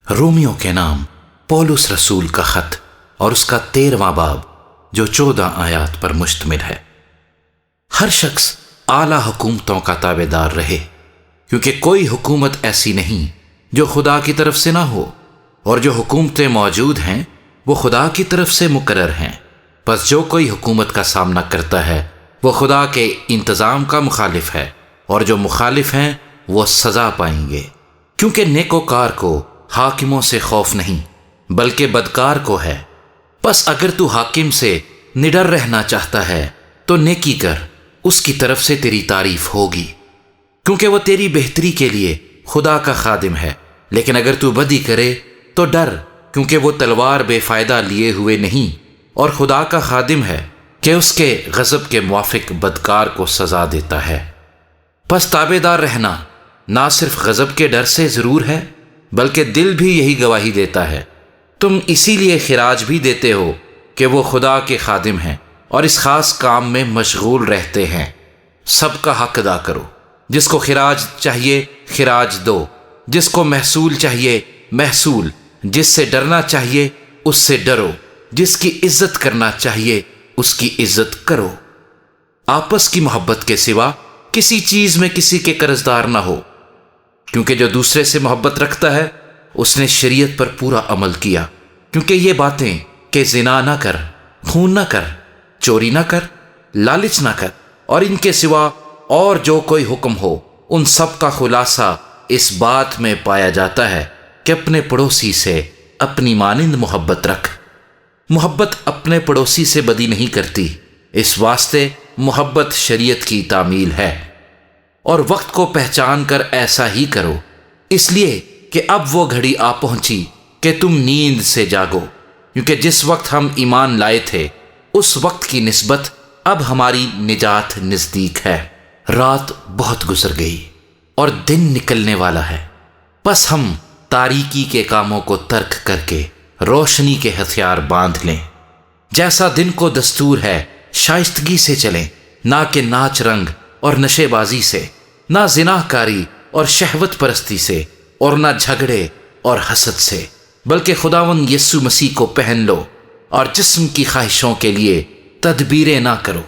Romeo کے نام police رسول کا خط اور اس کا 13واں باب جو 14 آیات پر مشتمل ہے۔ ہر شخص اعلیٰ حکومتوں کا تابع دار رہے، کیونکہ کوئی حکومت ایسی نہیں جو خدا کی طرف سے نہ ہو، اور جو حکومتیں موجود ہیں وہ خدا کی طرف سے مقرر ہیں۔ پس جو کوئی حکومت کا سامنا کرتا ہے وہ خدا کے انتظام کا مخالف ہے، اور جو مخالف ہیں وہ سزا پائیں گے، کیونکہ نیکوکار کو حاکموں سے خوف نہیں بلکہ بدکار کو ہے۔ پس اگر تو حاکم سے نڈر رہنا چاہتا ہے تو نیکی کر، اس کی طرف سے تیری تعریف ہوگی، کیونکہ وہ تیری بہتری کے لیے خدا کا خادم ہے۔ لیکن اگر تو بدی کرے تو ڈر، کیونکہ وہ تلوار بے فائدہ لیے ہوئے نہیں، اور خدا کا خادم ہے کہ اس کے غضب کے موافق بدکار کو سزا دیتا ہے۔ پس تابع دار رہنا نہ صرف غضب کے ڈر سے ضرور ہے، بلکہ دل بھی یہی گواہی دیتا ہے۔ تم اسی لیے خراج بھی دیتے ہو کہ وہ خدا کے خادم ہیں اور اس خاص کام میں مشغول رہتے ہیں۔ سب کا حق ادا کرو، جس کو خراج چاہیے خراج دو، جس کو محصول چاہیے محصول، جس سے ڈرنا چاہیے اس سے ڈرو، جس کی عزت کرنا چاہیے اس کی عزت کرو۔ آپس کی محبت کے سوا کسی چیز میں کسی کے قرضدار نہ ہو، کیونکہ جو دوسرے سے محبت رکھتا ہے اس نے شریعت پر پورا عمل کیا۔ کیونکہ یہ باتیں کہ زنا نہ کر، خون نہ کر، چوری نہ کر، لالچ نہ کر، اور ان کے سوا اور جو کوئی حکم ہو، ان سب کا خلاصہ اس بات میں پایا جاتا ہے کہ اپنے پڑوسی سے اپنی مانند محبت رکھ۔ محبت اپنے پڑوسی سے بدی نہیں کرتی، اس واسطے محبت شریعت کی تعمیل ہے۔ اور وقت کو پہچان کر ایسا ہی کرو، اس لیے کہ اب وہ گھڑی آ پہنچی کہ تم نیند سے جاگو، کیونکہ جس وقت ہم ایمان لائے تھے اس وقت کی نسبت اب ہماری نجات نزدیک ہے۔ رات بہت گزر گئی اور دن نکلنے والا ہے، پس ہم تاریکی کے کاموں کو ترک کر کے روشنی کے ہتھیار باندھ لیں۔ جیسا دن کو دستور ہے شائستگی سے چلیں، نہ کہ ناچ رنگ اور نشے بازی سے، نہ زنا کاری اور شہوت پرستی سے، اور نہ جھگڑے اور حسد سے، بلکہ خداوند یسوع مسیح کو پہن لو، اور جسم کی خواہشوں کے لیے تدبیریں نہ کرو۔